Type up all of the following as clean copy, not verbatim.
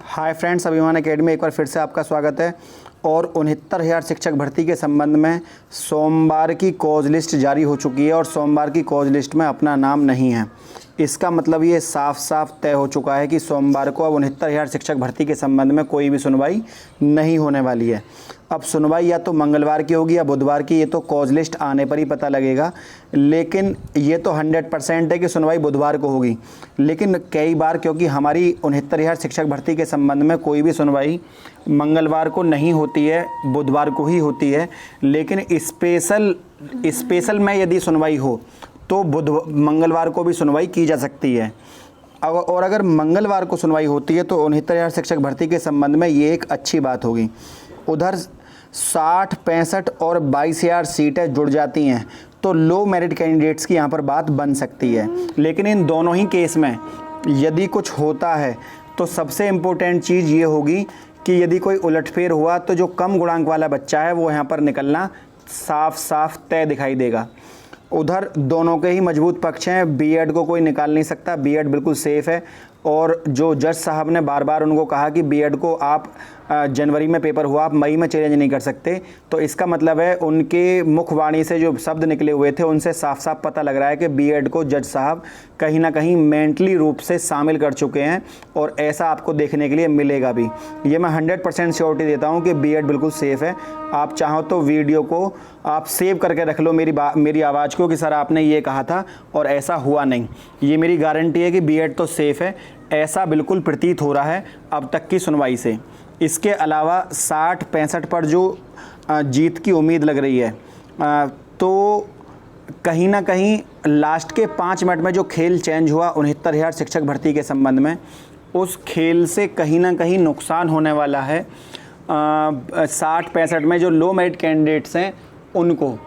Hi friends, अभिमान academy में एक बार फिर से आपका स्वागत है। और 69,000 शिक्षक भर्ती के संबंध में सोमवार की कॉज लिस्ट जारी हो चुकी है और सोमवार की कॉज लिस्ट में अपना नाम नहीं है। इसका मतलब ये साफ साफ तय हो चुका है कि सोमवार को अब 69,000 शिक्षक भर्ती के संबंध में कोई भी सुनवाई नहीं होने वाली है। अब सुनवाई या तो मंगलवार की होगी या बुधवार की, ये तो कॉज लिस्ट आने पर ही पता लगेगा। लेकिन ये तो 100% है कि सुनवाई बुधवार को होगी। लेकिन कई बार क्योंकि हमारी 69,000 शिक्षक भर्ती के संबंध में कोई भी सुनवाई मंगलवार को नहीं होती है, बुधवार को ही होती है। लेकिन स्पेशल में यदि सुनवाई हो तो मंगलवार को भी सुनवाई की जा सकती है। और अगर मंगलवार को सुनवाई होती है तो 69,000 शिक्षक भर्ती के संबंध में ये एक अच्छी बात होगी। उधर 60, 65 और 22,000 सीटें जुड़ जाती हैं तो लो मेरिट कैंडिडेट्स की यहाँ पर बात बन सकती है। लेकिन इन दोनों ही केस में यदि कुछ होता है तो सबसे इम्पोर्टेंट चीज़ ये होगी कि यदि कोई उलटफेर हुआ तो जो कम गुणांक वाला बच्चा है वो यहाँ पर निकलना साफ साफ तय दिखाई देगा। उधर दोनों के ही मजबूत पक्ष हैं। बीएड को कोई निकाल नहीं सकता, बीएड बिल्कुल सेफ़ है। और जो जज साहब ने बार बार उनको कहा कि बीएड को आप जनवरी में पेपर हुआ, आप मई में चेंज नहीं कर सकते, तो इसका मतलब है उनके मुखवाणी से जो शब्द निकले हुए थे उनसे साफ साफ पता लग रहा है कि बीएड को जज साहब कहीं ना कहीं मेंटली रूप से शामिल कर चुके हैं। और ऐसा आपको देखने के लिए मिलेगा भी। ये मैं 100% श्योरिटी देता हूँ कि बीएड बिल्कुल सेफ़ है। आप चाहो तो वीडियो को आप सेव करके रख लो मेरी आवाज़ को कि सर आपने ये कहा था और ऐसा हुआ नहीं। ये मेरी गारंटी है कि बीएड तो सेफ़ है, ऐसा बिल्कुल प्रतीत हो रहा है अब तक की सुनवाई से। इसके अलावा 60, 65 पर जो जीत की उम्मीद लग रही है, तो कहीं ना कहीं लास्ट के 5 मिनट में जो खेल चेंज हुआ 69,000 शिक्षक भर्ती के संबंध में, उस खेल से कहीं ना कहीं नुकसान होने वाला है 60, 65 में जो लो मेरिट कैंडिडेट्स हैं उनको।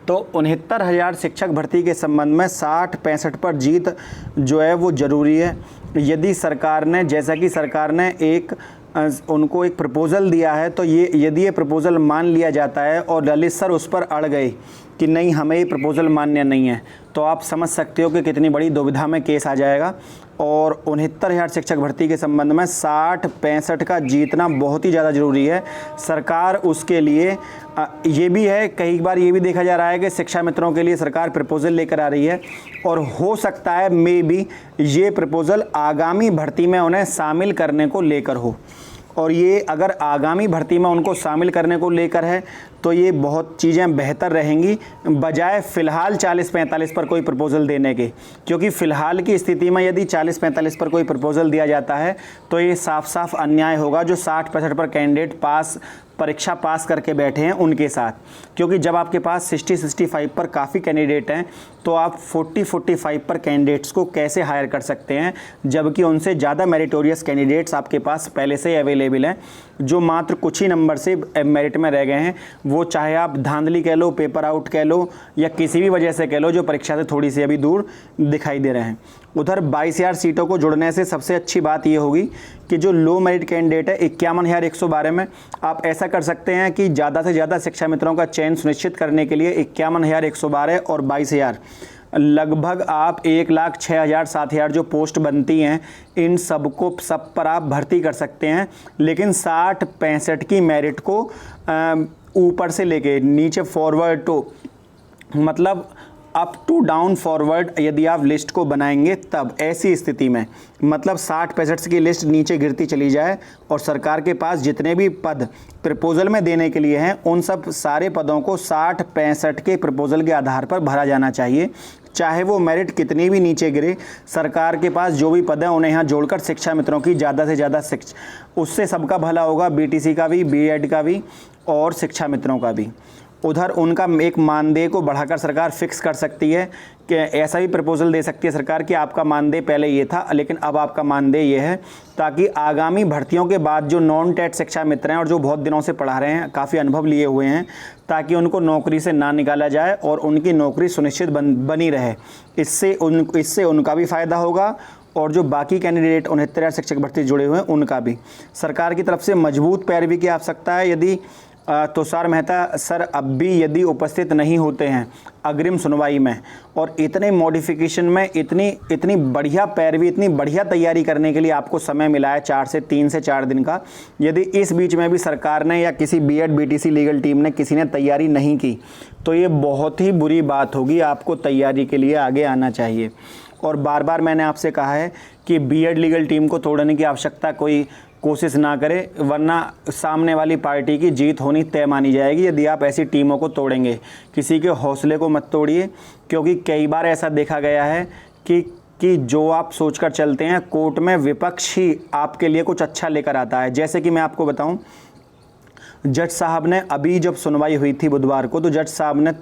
तो 69,000 शिक्षक भर्ती के संबंध में 60, 65 पर जीत जो है वो ज़रूरी है। यदि सरकार ने, जैसा कि सरकार ने उनको एक प्रपोज़ल दिया है, तो यदि ये प्रपोज़ल मान लिया जाता है और ललित सर उस पर अड़ गए कि नहीं हमें ये प्रपोज़ल मान्य नहीं है, तो आप समझ सकते हो कि कितनी बड़ी दुविधा में केस आ जाएगा। और 69,000 शिक्षक भर्ती के संबंध में 60, 65 का जीतना बहुत ही ज़्यादा ज़रूरी है। सरकार उसके लिए ये भी है, कई बार ये भी देखा जा रहा है कि शिक्षा मित्रों के लिए सरकार प्रपोज़ल लेकर आ रही है और हो सकता है मे बी ये प्रपोज़ल आगामी भर्ती में उन्हें शामिल करने को लेकर हो। और ये अगर आगामी भर्ती में उनको शामिल करने को लेकर है तो ये बहुत चीज़ें बेहतर रहेंगी बजाय फ़िलहाल 40-45 पर कोई प्रपोज़ल देने के। क्योंकि फ़िलहाल की स्थिति में यदि 40-45 पर कोई प्रपोज़ल दिया जाता है तो ये साफ साफ अन्याय होगा जो 60-65 पर कैंडिडेट परीक्षा पास करके बैठे हैं उनके साथ। क्योंकि जब आपके पास 60-65 पर काफ़ी कैंडिडेट हैं तो आप 40-45 पर कैंडिडेट्स को कैसे हायर कर सकते हैं, जबकि उनसे ज़्यादा मेरिटोरियस कैंडिडेट्स आपके पास पहले से अवेलेबल हैं जो मात्र कुछ ही नंबर से मेरिट में रह गए हैं। वो चाहे आप धांधली कह लो, पेपर आउट कह लो, या किसी भी वजह से कह लो, जो परीक्षा से थोड़ी सी अभी दूर दिखाई दे रहे हैं। उधर 22,000 सीटों को जुड़ने से सबसे अच्छी बात ये होगी कि जो लो मेरिट कैंडिडेट है 51,112 में, आप ऐसा कर सकते हैं कि ज़्यादा से ज़्यादा शिक्षा मित्रों का चयन सुनिश्चित करने के लिए 51,112 और 22,000 लगभग आप 1,06,000 7,000 जो पोस्ट बनती हैं इन सब पर आप भर्ती कर सकते हैं। लेकिन 60, 65 की मेरिट को ऊपर से लेके नीचे फॉरवर्ड टू, मतलब अप टू डाउन फॉरवर्ड यदि आप लिस्ट को बनाएंगे तब ऐसी स्थिति में मतलब 60-65 की लिस्ट नीचे गिरती चली जाए और सरकार के पास जितने भी पद प्रपोज़ल में देने के लिए हैं उन सब सारे पदों को 60-65 के प्रपोज़ल के आधार पर भरा जाना चाहिए। चाहे वो मेरिट कितनी भी नीचे गिरे, सरकार के पास जो भी पद हैं उन्हें यहाँ जोड़कर शिक्षा मित्रों की ज़्यादा से ज़्यादा उससे सबका भला होगा, बीटीसी का भी, बीएड का भी और शिक्षा मित्रों का भी। उधर उनका एक मानदेय को बढ़ाकर सरकार फिक्स कर सकती है कि ऐसा भी प्रपोज़ल दे सकती है सरकार कि आपका मानदेय पहले ये था लेकिन अब आपका मानदेय ये है, ताकि आगामी भर्तियों के बाद जो नॉन टेट शिक्षा मित्र हैं और जो बहुत दिनों से पढ़ा रहे हैं, काफ़ी अनुभव लिए हुए हैं, ताकि उनको नौकरी से ना निकाला जाए और उनकी नौकरी सुनिश्चित बनी रहे। इससे उनका भी फ़ायदा होगा और जो बाकी कैंडिडेट 69,000 शिक्षक भर्ती जुड़े हुए हैं उनका भी। सरकार की तरफ से मजबूत पैरवी की आवश्यकता है। यदि तुषार मेहता सर अब भी यदि उपस्थित नहीं होते हैं अग्रिम सुनवाई में और इतने मॉडिफिकेशन में इतनी बढ़िया पैरवी, इतनी बढ़िया तैयारी करने के लिए आपको समय मिला है 3 से 4 दिन का, यदि इस बीच में भी सरकार ने या किसी बीएड बीटीसी लीगल टीम ने किसी ने तैयारी नहीं की तो ये बहुत ही बुरी बात होगी। आपको तैयारी के लिए आगे आना चाहिए। और बार बार मैंने आपसे कहा है कि बीएड लीगल टीम को तोड़ने की आवश्यकता कोई कोशिश ना करे, वरना सामने वाली पार्टी की जीत होनी तय मानी जाएगी यदि आप ऐसी टीमों को तोड़ेंगे। किसी के हौसले को मत तोड़िए, क्योंकि कई बार ऐसा देखा गया है कि जो आप सोचकर चलते हैं कोर्ट में विपक्ष ही आपके लिए कुछ अच्छा लेकर आता है। जैसे कि मैं आपको बताऊं, जज साहब ने अभी जब सुनवाई हुई थी बुधवार को, तो जज साहब ने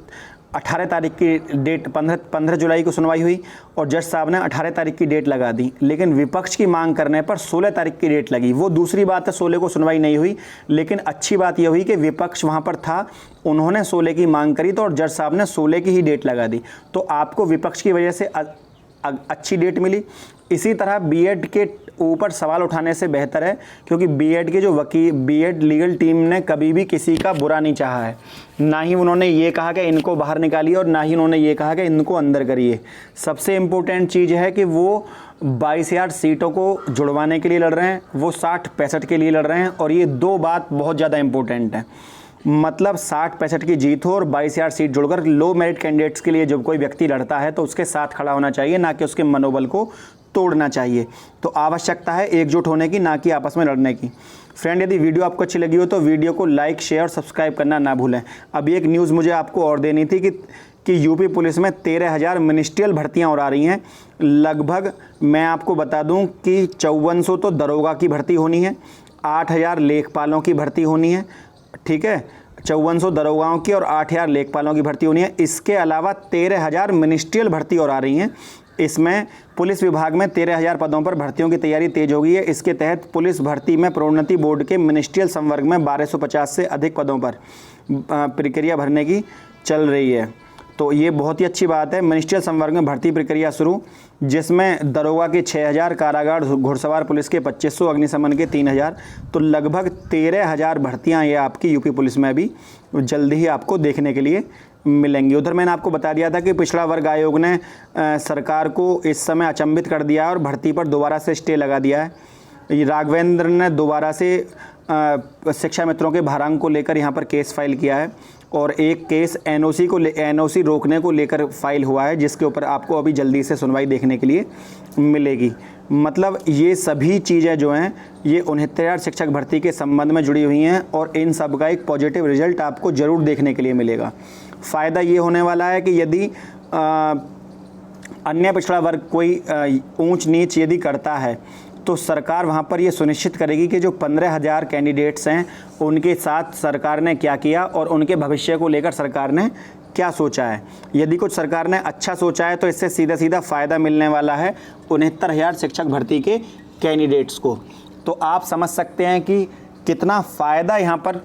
18 तारीख की डेट, 15 जुलाई को सुनवाई हुई और जज साहब ने 18 तारीख की डेट लगा दी, लेकिन विपक्ष की मांग करने पर 16 तारीख की डेट लगी। वो दूसरी बात है 16 को सुनवाई नहीं हुई, लेकिन अच्छी बात यह हुई कि विपक्ष वहाँ पर था, उन्होंने 16 की मांग करी तो और जज साहब ने 16 की ही डेट लगा दी। तो आपको विपक्ष की वजह से अच्छी डेट मिली। इसी तरह बीएड के ऊपर सवाल उठाने से बेहतर है, क्योंकि बीएड के जो बीएड लीगल टीम ने कभी भी किसी का बुरा नहीं चाहा है। ना ही उन्होंने ये कहा कि इनको बाहर निकालिए और ना ही उन्होंने ये कहा कि इनको अंदर करिए। सबसे इम्पोर्टेंट चीज़ है कि वो 22,000 सीटों को जुड़वाने के लिए लड़ रहे हैं, वो 60-65 के लिए लड़ रहे हैं। और ये दो बात बहुत ज़्यादा इंपॉर्टेंट है, मतलब 60-65 की जीत हो और 22,000 सीट जुड़कर लो मेरिट कैंडिडेट्स के लिए जब कोई व्यक्ति लड़ता है तो उसके साथ खड़ा होना चाहिए, ना कि उसके मनोबल को तोड़ना चाहिए। तो आवश्यकता है एकजुट होने की, ना कि आपस में लड़ने की। फ्रेंड, यदि वीडियो आपको अच्छी लगी हो तो वीडियो को लाइक, शेयर और सब्सक्राइब करना ना भूलें। अभी एक न्यूज़ मुझे आपको और देनी थी कि यूपी पुलिस में 13,000 मिनिस्ट्रियल भर्तियां और आ रही हैं। लगभग मैं आपको बता दूं कि 5400 तो दरोगा की भर्ती होनी है, 8,000 लेखपालों की भर्ती होनी है, ठीक है, 5400 दरोगाओं की और 8,000 लेखपालों की भर्ती होनी है। इसके अलावा 13,000 मिनिस्ट्रियल भर्ती और आ रही हैं। इसमें पुलिस विभाग में 13,000 पदों पर भर्तियों की तैयारी तेज हो गई है। इसके तहत पुलिस भर्ती में प्रोन्नति बोर्ड के मिनिस्ट्रियल संवर्ग में 1250 से अधिक पदों पर प्रक्रिया भरने की चल रही है। तो ये बहुत ही अच्छी बात है। मिनिस्ट्रियल संवर्ग में भर्ती प्रक्रिया शुरू, जिसमें दरोगा के 6,000, कारागार घुड़सवार पुलिस के 2500, अग्निशमन के 3,000, तो लगभग 13,000 भर्तियां ये आपकी यूपी पुलिस में अभी जल्दी ही आपको देखने के लिए मिलेंगी। उधर मैंने आपको बता दिया था कि पिछड़ा वर्ग आयोग ने सरकार को इस समय अचंभित कर दिया है और भर्ती पर दोबारा से स्टे लगा दिया है। राघवेंद्र ने दोबारा से शिक्षा मित्रों के भारांक को लेकर यहाँ पर केस फाइल किया है और एक केस एनओसी रोकने को लेकर फाइल हुआ है, जिसके ऊपर आपको अभी जल्दी से सुनवाई देखने के लिए मिलेगी। मतलब ये सभी चीज़ें जो हैं ये 69,000 शिक्षक भर्ती के संबंध में जुड़ी हुई हैं और इन सब का एक पॉजिटिव रिजल्ट आपको ज़रूर देखने के लिए मिलेगा। फ़ायदा ये होने वाला है कि यदि अन्य पिछड़ा वर्ग कोई ऊंच नीच यदि करता है तो सरकार वहाँ पर ये सुनिश्चित करेगी कि जो 15,000 कैंडिडेट्स हैं उनके साथ सरकार ने क्या किया और उनके भविष्य को लेकर सरकार ने क्या सोचा है। यदि कुछ सरकार ने अच्छा सोचा है तो इससे सीधा सीधा फ़ायदा मिलने वाला है 69,000 शिक्षक भर्ती के कैंडिडेट्स को। तो आप समझ सकते हैं कि कितना फ़ायदा यहाँ पर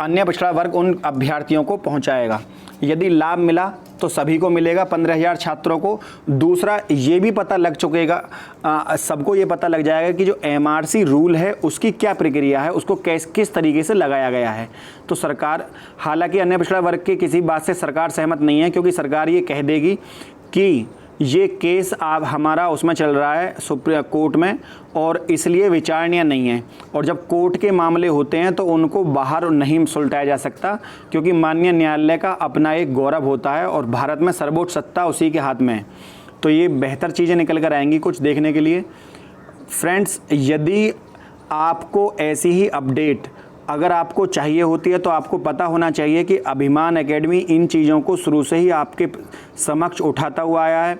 अन्य पिछड़ा वर्ग उन अभ्यर्थियों को पहुँचाएगा। यदि लाभ मिला तो सभी को मिलेगा, 15,000 छात्रों को। दूसरा ये भी पता लग चुकेगा, सबको ये पता लग जाएगा कि जो एमआरसी रूल है उसकी क्या प्रक्रिया है, उसको किस तरीके से लगाया गया है। तो सरकार, हालांकि अन्य पिछड़ा वर्ग के किसी बात से सरकार सहमत नहीं है, क्योंकि सरकार ये कह देगी कि ये केस आप हमारा उसमें चल रहा है सुप्रीम कोर्ट में और इसलिए विचारणीय नहीं है। और जब कोर्ट के मामले होते हैं तो उनको बाहर नहीं सुलटाया जा सकता, क्योंकि माननीय न्यायालय का अपना एक गौरव होता है और भारत में सर्वोच्च सत्ता उसी के हाथ में है। तो ये बेहतर चीज़ें निकल कर आएंगी कुछ देखने के लिए। फ्रेंड्स, यदि आपको ऐसी ही अपडेट अगर आपको चाहिए होती है तो आपको पता होना चाहिए कि अभिमान एकेडमी इन चीज़ों को शुरू से ही आपके समक्ष उठाता हुआ आया है।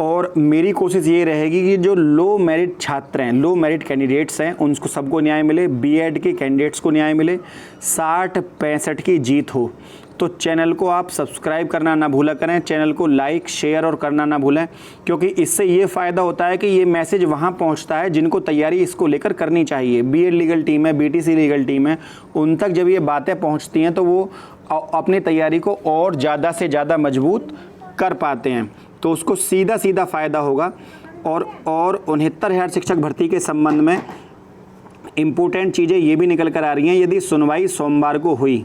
और मेरी कोशिश ये रहेगी कि जो लो मेरिट छात्र हैं, लो मेरिट कैंडिडेट्स हैं, उनको सबको न्याय मिले, बीएड के कैंडिडेट्स को न्याय मिले, 60-65 की जीत हो। तो चैनल को आप सब्सक्राइब करना ना भूला करें, चैनल को लाइक, शेयर और करना ना भूलें, क्योंकि इससे ये फ़ायदा होता है कि ये मैसेज वहाँ पहुँचता है जिनको तैयारी इसको लेकर करनी चाहिए। बीएड लीगल टीम है, बीटीसी लीगल टीम है, उन तक जब ये बातें पहुँचती हैं तो वो अपनी तैयारी को और ज़्यादा से ज़्यादा मजबूत कर पाते हैं। तो उसको सीधा सीधा फ़ायदा होगा। और 69,000 शिक्षक भर्ती के संबंध में इम्पोर्टेंट चीज़ें ये भी निकल कर आ रही हैं, यदि सुनवाई सोमवार को हुई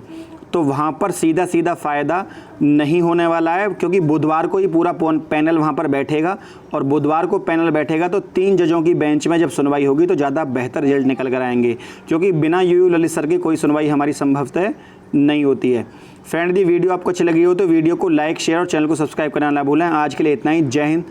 तो वहाँ पर सीधा सीधा फ़ायदा नहीं होने वाला है, क्योंकि बुधवार को ही पूरा पैनल वहाँ पर बैठेगा और बुधवार को पैनल बैठेगा तो 3 जजों की बेंच में जब सुनवाई होगी तो ज़्यादा बेहतर रिजल्ट निकल कर आएंगे, क्योंकि बिना यूयू ललित सर की कोई सुनवाई हमारी संभवतः नहीं होती है। फ्रेंड, यदि वीडियो आपको अच्छी लगी हो तो वीडियो को लाइक, शेयर और चैनल को सब्सक्राइब करना ना भूलें। आज के लिए इतना ही। जय हिंद,